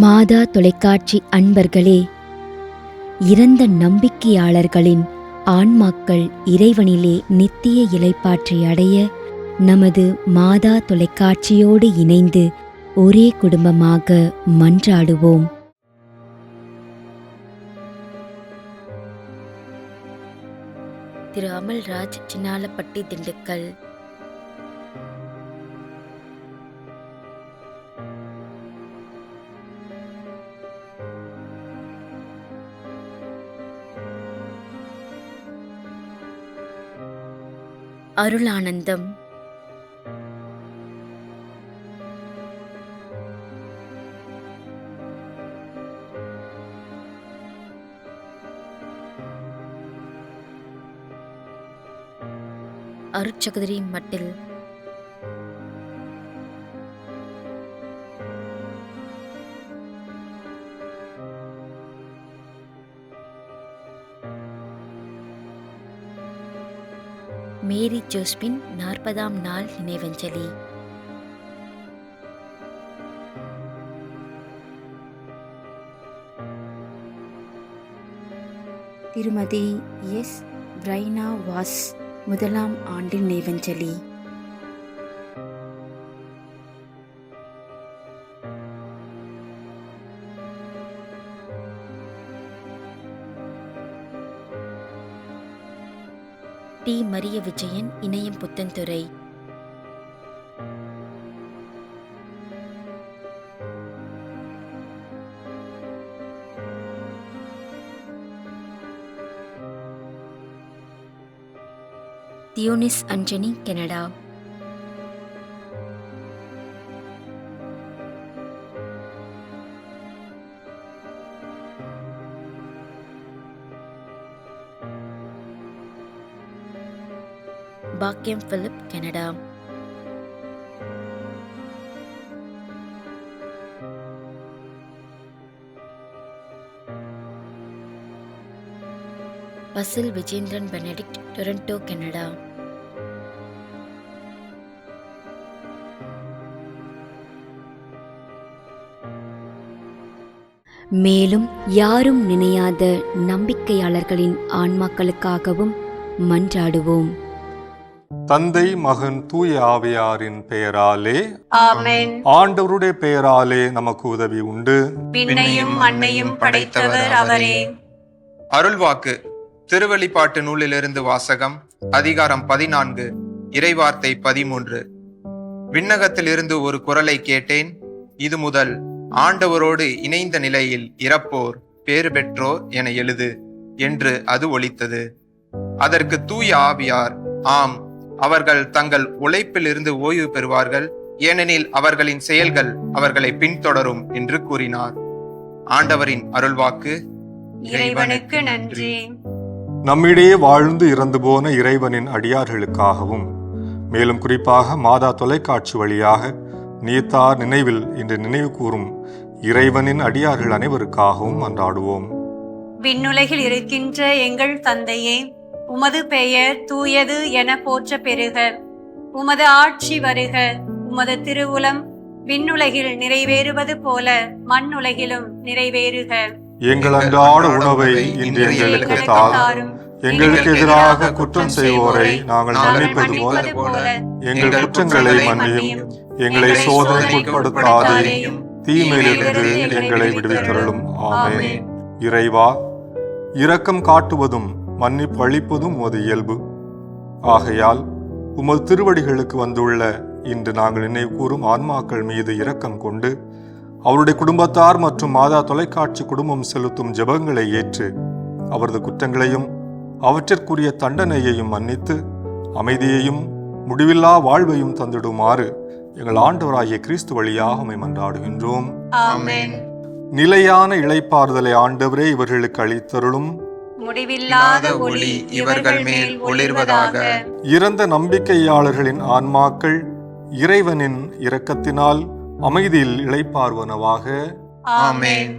மாதா தொலைக்காட்சி அன்பர்களே, இறந்த நம்பிக்கையாளர்களின் ஆன்மாக்கள் இறைவனிலே நித்திய இளைப்பாற்றி அடைய நமது மாதா தொலைக்காட்சியோடு இணைந்து ஒரே குடும்பமாக மன்றாடுவோம். திரு அமல்ராஜ், சின்னாலப்பட்டி, திண்டுக்கல். அருளானந்தம். அருட்சகோதரி மட்டில். மேரி ஜோஸ்பின் 40ஆம் நாள் நினைவஞ்சலி. திருமதி எஸ். பிரைனா வாஸ் 1ஆம் ஆண்டு நினைவஞ்சலி. D. Maria Vijayan, Inayam Puthanthurai. Dionis Anjani, Canada. Bakkiyam Philip, Canada. Basil Vijendran Benedict, Toronto, Canada. மேலும் யாரும் நினையாத நம்பிக்கையாளர்களின் ஆன்மாக்களுக்காகவும் மன்றாடுவோம். தந்தை, மகன், தூய ஆவியாரின் பெயராலே ஆமென். ஆண்டவருடைய பெயராலே நமக்கு உதவி உண்டு. விண்ணையும் மண்ணையும் படைத்தவர் அவரே. அருள்வாக்கு. திருவெளிப்பாட்டு நூலிலிருந்து வாசகம். அதிகாரம் 14, இறைவார்த்தை 13. விண்ணகத்திலிருந்து ஒரு குரலை கேட்டேன். இது முதல் ஆண்டவரோடு இணைந்த நிலையில் இறப்போர் பேறு பெற்றோர் என எழுது என்று அது ஒலித்தது. அதற்கு தூய ஆவியார், ஆம், அவர்கள் தங்கள் உழைப்பில் இருந்து ஓய்வு பெறுவார்கள், ஏனெனில் அவர்களின் செயல்கள் அவர்களை பின்தொடரும் என்று கூறினார். ஆண்டவரின் அருள்வாக்கு. இறைவனுக்கு நன்றி. நம்மிடையே வாழ்ந்து இறந்து போன இறைவனின் அடியார்களுக்காகவும், மேலும் குறிப்பாக மாதா தொலைக்காட்சி வழியாக நீத்தார் நினைவில் இன்று நினைவு கூறும் இறைவனின் அடியார்கள் அனைவருக்காகவும் மன்றாடுவோம். விண்ணுலகில் இருக்கின்ற எங்கள் தந்தையே, உமது பெயர் தூயது என போற்ற பெறுக. உமது ஆட்சி வருக. உமது திருவுளம் விண்ணுலகில் நிறைவேறுவது போல மண்ணுலகிலும் நிறைவேறுக. எங்கள் அன்றாட உணவை இன்று எங்களுக்கு தாரும். எங்களுக்கு எதிராக குற்றம் செய்வோரை நாங்கள் மன்னிப்பது போல எங்கள் குற்றங்களை மன்னியும். எங்களை சோதனைக்கு உட்படுத்தாதேயும், தீமையிலிருந்து எங்களை விடுவித்தருளும். ஆமென். இறைவா, இரக்கம் காட்டுவதும் மன்னிப்பு அளிப்பதும் உமது இயல்பு. ஆகையால் உமது திருவடிகளுக்கு வந்துள்ள இன்று நாங்கள் நினைவு கூறும் ஆன்மாக்கள் மீது இரக்கம் கொண்டு அவருடைய குடும்பத்தார் மற்றும் மாதா தொலைக்காட்சி குடும்பம் செலுத்தும் ஜெபங்களை ஏற்று அவரது குற்றங்களையும் அவற்றிற்குரிய தண்டனையையும் மன்னித்து அமைதியையும் முடிவில்லா வாழ்வையும் தந்திடுமாறு எங்கள் ஆண்டவராகிய கிறிஸ்து வழியாக உம்மை மன்றாடுகின்றோம். ஆமென். நிலையான இளைப்பாறுதலை ஆண்டவரே இவர்களுக்கு அளித்தருளும். முடிவில்லாத ஒளி இவர்கள் மேல் ஒளிர்வதாக. இறந்த நம்பிக்கையாளர்களின் ஆன்மாக்கள் இறைவனின் இரக்கத்தினால் அமைதியில் இளைப்பாறுவனவாக. ஆமென்.